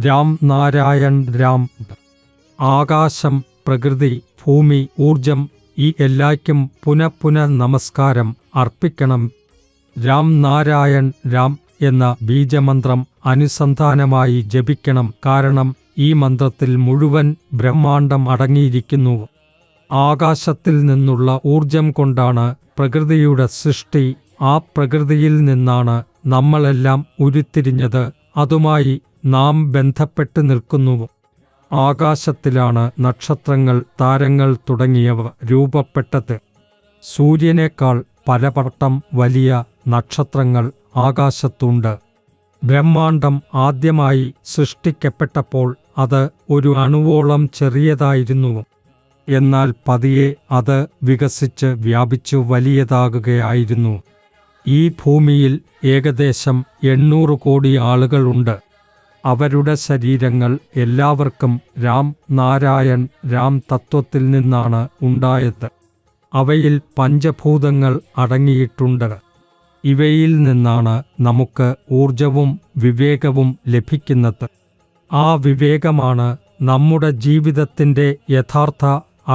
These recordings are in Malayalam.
രാം നാരായൺ രാം. ആകാശം, പ്രകൃതി, ഭൂമി, ഊർജം ഈ എല്ലായ്ക്കും പുനഃ നമസ്കാരം അർപ്പിക്കണം. രാം നാരായൺ രാം എന്ന ബീജമന്ത്രം അനുസന്ധാനമായി ജപിക്കണം. കാരണം ഈ മന്ത്രത്തിൽ മുഴുവൻ ബ്രഹ്മാണ്ടം അടങ്ങിയിരിക്കുന്നു. ആകാശത്തിൽ നിന്നുള്ള ഊർജം കൊണ്ടാണ് പ്രകൃതിയുടെ സൃഷ്ടി. ആ പ്രകൃതിയിൽ നിന്നാണ് നമ്മളെല്ലാം ഉരുത്തിരിഞ്ഞത്. അതുമായി നാം ബന്ധപ്പെട്ട് നിൽക്കുന്നു. ആകാശത്തിലാണ് നക്ഷത്രങ്ങൾ, താരങ്ങൾ തുടങ്ങിയവ രൂപപ്പെട്ടത്. സൂര്യനേക്കാൾ പലവട്ടം വലിയ നക്ഷത്രങ്ങൾ ആകാശത്തുണ്ട്. ബ്രഹ്മാണ്ടം ആദ്യമായി സൃഷ്ടിക്കപ്പെട്ടപ്പോൾ അത് ഒരു അണുവോളം ചെറിയതായിരുന്നു. എന്നാൽ പതിയെ അത് വികസിച്ച് വ്യാപിച്ചു വലിയതാകുകയായിരുന്നു. ഈ ഭൂമിയിൽ ഏകദേശം 800 കോടി ആളുകളുണ്ട്. അവരുടെ ശരീരങ്ങൾ എല്ലാവർക്കും രാം നാരായൺ രാം തത്വത്തിൽ നിന്നാണ് ഉണ്ടായത്. അവയിൽ പഞ്ചഭൂതങ്ങൾ അടങ്ങിയിട്ടുണ്ട്. ഇവയിൽ നിന്നാണ് നമുക്ക് ഊർജവും വിവേകവും ലഭിക്കുന്നത്. ആ വിവേകമാണ് നമ്മുടെ ജീവിതത്തിൻ്റെ യഥാർത്ഥ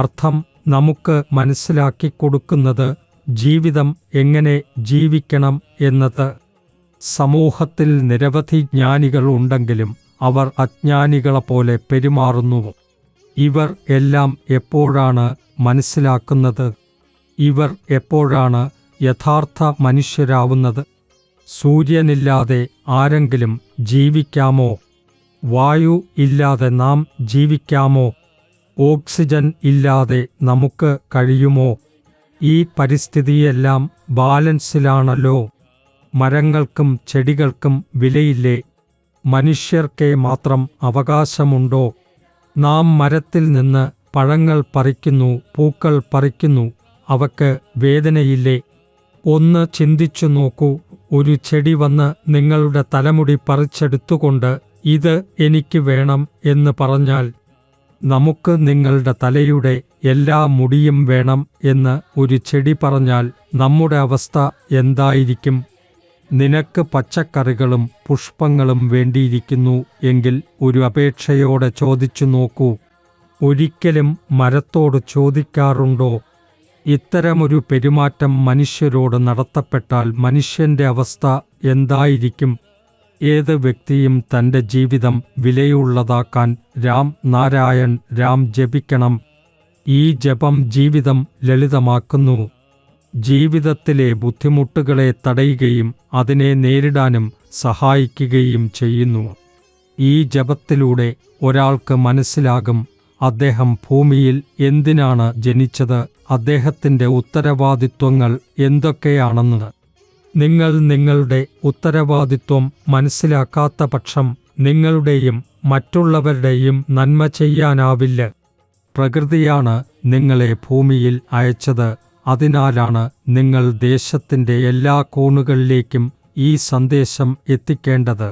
അർത്ഥം നമുക്ക് മനസ്സിലാക്കിക്കൊടുക്കുന്നത്. ജീവിതം എങ്ങനെ ജീവിക്കണം എന്നത്. സമൂഹത്തിൽ നിരവധി ജ്ഞാനികൾ ഉണ്ടെങ്കിലും അവർ അജ്ഞാനികളെപ്പോലെ പെരുമാറുന്നു. ഇവർ എല്ലാം എപ്പോഴാണ് മനസ്സിലാക്കുന്നത്? ഇവർ എപ്പോഴാണ് യഥാർത്ഥ മനുഷ്യരാവുന്നത്? സൂര്യനില്ലാതെ ആരെങ്കിലും ജീവിക്കാമോ? വായു ഇല്ലാതെ നാം ജീവിക്കാമോ? ഓക്സിജൻ ഇല്ലാതെ നമുക്ക് കഴിയുമോ? ഈ പരിസ്ഥിതിയെല്ലാം ബാലൻസിലാണല്ലോ. മരങ്ങൾക്കും ചെടികൾക്കും വിലയില്ലേ? മനുഷ്യർക്കേ മാത്രം അവകാശമുണ്ടോ? നാം മരത്തിൽ നിന്ന് പഴങ്ങൾ പറിക്കുന്നു, പൂക്കൾ പറിക്കുന്നു. അവയ്ക്ക് വേദനയില്ലേ? ഒന്ന് ചിന്തിച്ചു നോക്കൂ. ഒരു ചെടി വന്ന് നിങ്ങളുടെ തലമുടി പറിച്ചെടുത്തുകൊണ്ട് ഇത് എനിക്ക് വേണം എന്ന് പറഞ്ഞാൽ, നമുക്ക് നിങ്ങളുടെ തലയുടെ എല്ലാ മുടിയും വേണം എന്ന് ഒരു ചെടി പറഞ്ഞാൽ നമ്മുടെ അവസ്ഥ എന്തായിരിക്കും? നിനക്ക് പച്ചക്കറികളും പുഷ്പങ്ങളും വേണ്ടിയിരിക്കുന്നു എങ്കിൽ ഒരു അപേക്ഷയോടെ ചോദിച്ചു നോക്കൂ. ഒരിക്കലും മരത്തോട് ചോദിക്കാറുണ്ടോ? ഇത്തരമൊരു പെരുമാറ്റം മനുഷ്യരോട് നടത്തപ്പെട്ടാൽ മനുഷ്യന്റെ അവസ്ഥ എന്തായിരിക്കും? ഏത് വ്യക്തിയും തൻ്റെ ജീവിതം വിലയുള്ളതാക്കാൻ രാം നാരായൺ രാം ജപിക്കണം. ഈ ജപം ജീവിതം ലളിതമാക്കുന്നു. ജീവിതത്തിലെ ബുദ്ധിമുട്ടുകളെ തടയുകയും അതിനെ നേരിടാനും സഹായിക്കുകയും ചെയ്യുന്നു. ഈ ജപത്തിലൂടെ ഒരാൾക്ക് മനസ്സിലാകും അദ്ദേഹം ഭൂമിയിൽ എന്തിനാണ് ജനിച്ചത്, അദ്ദേഹത്തിൻ്റെ ഉത്തരവാദിത്വങ്ങൾ എന്തൊക്കെയാണെന്ന്. നിങ്ങൾ നിങ്ങളുടെ ഉത്തരവാദിത്വം മനസ്സിലാക്കാത്ത പക്ഷം നിങ്ങളുടെയും മറ്റുള്ളവരുടെയും നന്മ ചെയ്യാനാവില്ല. പ്രകൃതിയാണ് നിങ്ങളെ ഭൂമിയിൽ അയച്ചത്. അതിനാലാണ് നിങ്ങൾ ദേശത്തിൻ്റെ എല്ലാ കോണുകളിലേക്കും ഈ സന്ദേശം എത്തിക്കേണ്ടത്.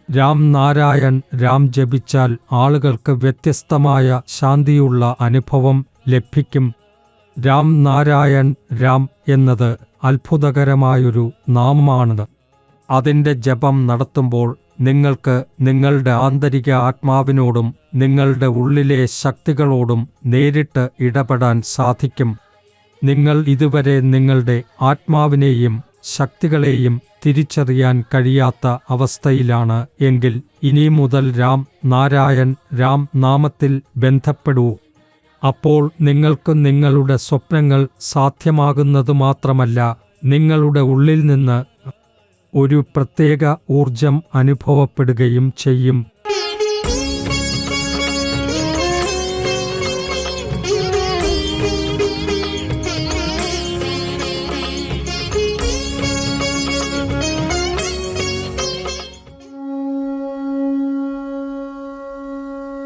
രാം നാരായൺ രാം ജപിച്ചാൽ ആളുകൾക്ക് വ്യത്യസ്തമായ ശാന്തിയുള്ള അനുഭവം ലഭിക്കും. രാം നാരായൺ രാം എന്നത് അത്ഭുതകരമായൊരു നാമമാണ്. അതിൻ്റെ ജപം നടത്തുമ്പോൾ നിങ്ങൾക്ക് നിങ്ങളുടെ ആന്തരിക ആത്മാവിനോടും നിങ്ങളുടെ ഉള്ളിലെ ശക്തികളോടും നേരിട്ട് ഇടപെടാൻ സാധിക്കും. നിങ്ങൾ ഇതുവരെ നിങ്ങളുടെ ആത്മാവിനെയും ശക്തികളെയും തിരിച്ചറിയാൻ കഴിയാത്ത അവസ്ഥയിലാണ് എങ്കിൽ ഇനി മുതൽ രാം നാരായൺ രാം നാമത്തിൽ ബന്ധപ്പെടൂ. അപ്പോൾ നിങ്ങൾക്ക് നിങ്ങളുടെ സ്വപ്നങ്ങൾ സാധ്യമാകുന്നത് മാത്രമല്ല, നിങ്ങളുടെ ഉള്ളിൽ നിന്ന് ഒരു പ്രത്യേക ഊർജം അനുഭവപ്പെടുകയും ചെയ്യും.